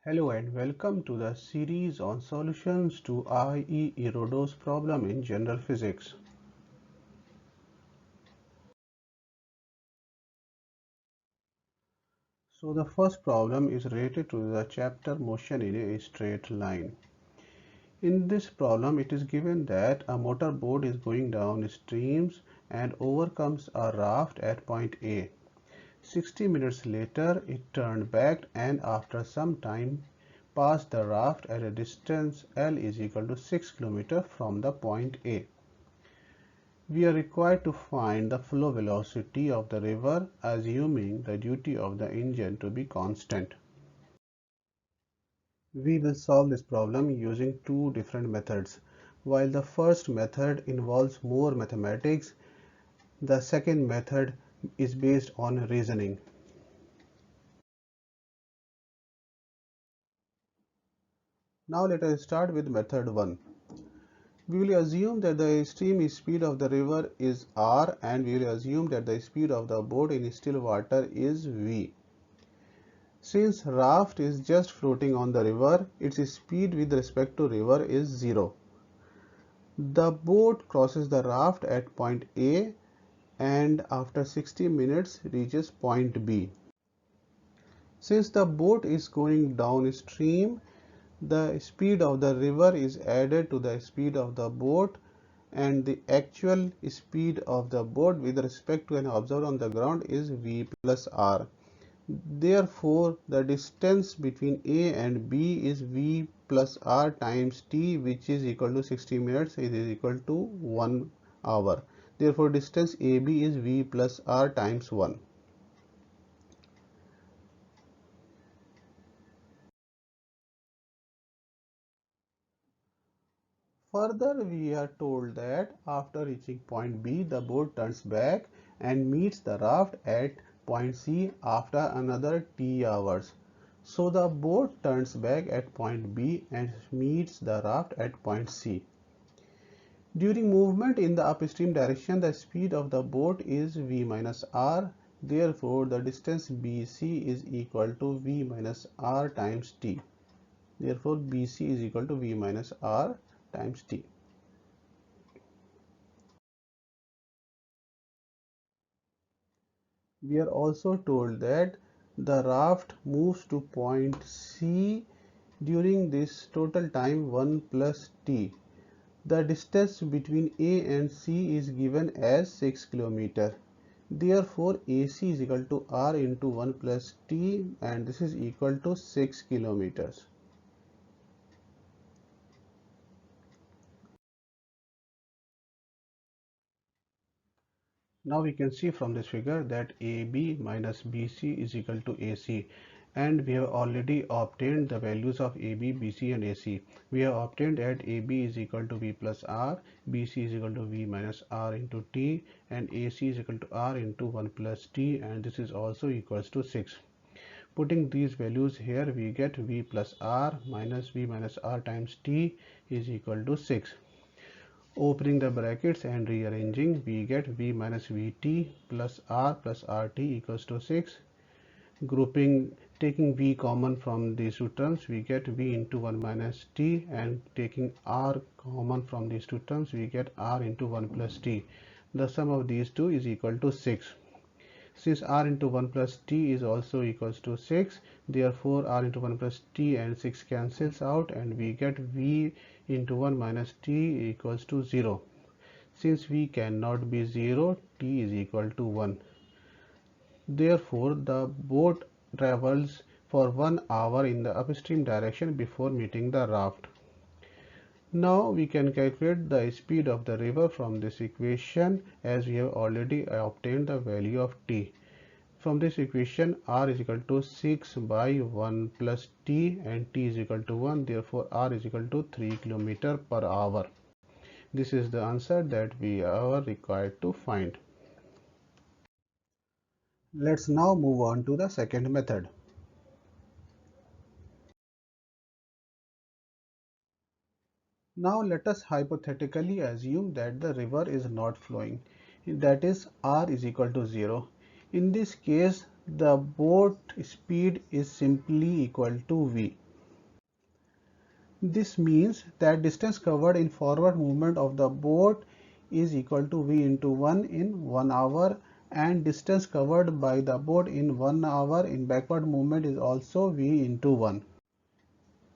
Hello and welcome to the series on solutions to IE Irodov's problem in general physics. So the first problem is related to the chapter motion in a straight line. In this problem, it is given that a motorboat is going down streams and overcomes a raft at point A. 60 minutes later, it turned back and after some time passed the raft at a distance L is equal to 6 km from the point A. We are required to find the flow velocity of the river, assuming the duty of the engine to be constant. We will solve this problem using two different methods. While the first method involves more mathematics, the second method is based on reasoning. Now let us start with method 1. We will assume that the stream speed of the river is r and we will assume that the speed of the boat in still water is v. Since raft is just floating on the river, its speed with respect to river is 0. The boat crosses the raft at point A and after 60 minutes reaches point B. Since the boat is going downstream, the speed of the river is added to the speed of the boat and the actual speed of the boat with respect to an observer on the ground is v plus r. Therefore, the distance between A and B is v plus r times t, which is equal to 60 minutes, it is equal to 1 hour. Therefore, distance AB is v plus r times 1. Further, we are told that after reaching point B, the boat turns back and meets the raft at point C after another t hours. So the boat turns back at point B and meets the raft at point C. During movement in the upstream direction, the speed of the boat is v minus r. Therefore, the distance BC is equal to v minus r times t. Therefore, BC is equal to v minus r times t. We are also told that the raft moves to point C during this total time 1 plus t. The distance between A and C is given as 6 km. Therefore, AC is equal to R into 1 plus t and this is equal to 6 kilometers. Now we can see from this figure that AB minus BC is equal to AC, and we have already obtained the values of AB, BC and AC. We have obtained that AB is equal to V plus R, BC is equal to V minus R into T and AC is equal to R into 1 plus T, and this is also equals to 6. Putting these values here, we get V plus R minus V minus R times T is equal to 6. Opening the brackets and rearranging, we get V minus Vt plus RT equals to 6. Grouping, taking V common from these two terms, we get V into 1 minus T, and taking R common from these two terms, we get R into 1 plus T. The sum of these two is equal to 6. Since R into 1 plus T is also equals to 6, therefore R into 1 plus T and 6 cancels out and we get V into 1 minus T equals to 0. Since V cannot be 0, T is equal to 1. Therefore, the boat travels for 1 hour in the upstream direction before meeting the raft. Now we can calculate the speed of the river from this equation, as we have already obtained the value of t. From this equation, r is equal to 6 by 1 plus t and t is equal to 1. Therefore, r is equal to 3 km per hour. This is the answer that we are required to find. Let's now move on to the second method. Now let us hypothetically assume that the river is not flowing, that is r is equal to 0. In this case, the boat speed is simply equal to v. This means that distance covered in forward movement of the boat is equal to v into 1 in 1 hour, and distance covered by the boat in 1 hour in backward movement is also v into 1.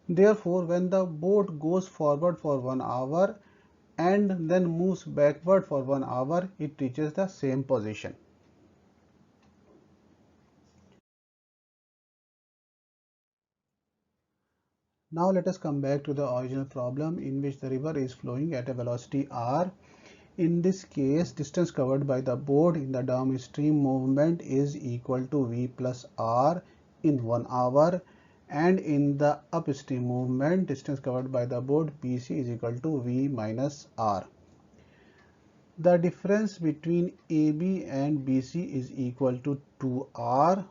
Therefore, when the boat goes forward for 1 hour and then moves backward for 1 hour, it reaches the same position. Now let us come back to the original problem in which the river is flowing at a velocity r. In this case, distance covered by the boat in the downstream movement is equal to v plus r in 1 hour, and in the upstream movement, distance covered by the boat BC is equal to v minus r. The difference between AB and BC is equal to 2r.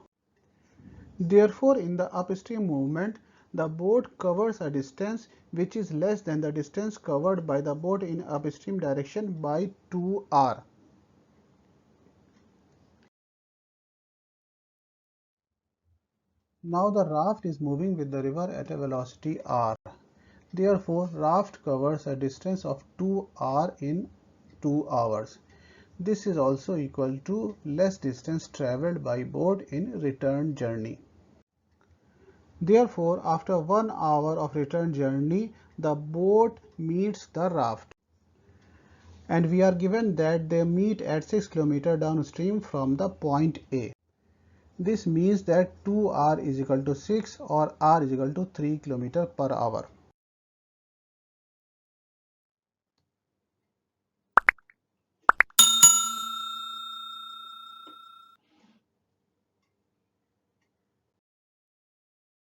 Therefore, in the upstream movement, the boat covers a distance which is less than the distance covered by the boat in upstream direction by 2r. Now the raft is moving with the river at a velocity r. Therefore, raft covers a distance of 2r in 2 hours. This is also equal to less distance travelled by boat in return journey. Therefore, after 1 hour of return journey, the boat meets the raft. And we are given that they meet at 6 km downstream from the point A. This means that 2r is equal to 6 or r is equal to 3 km per hour.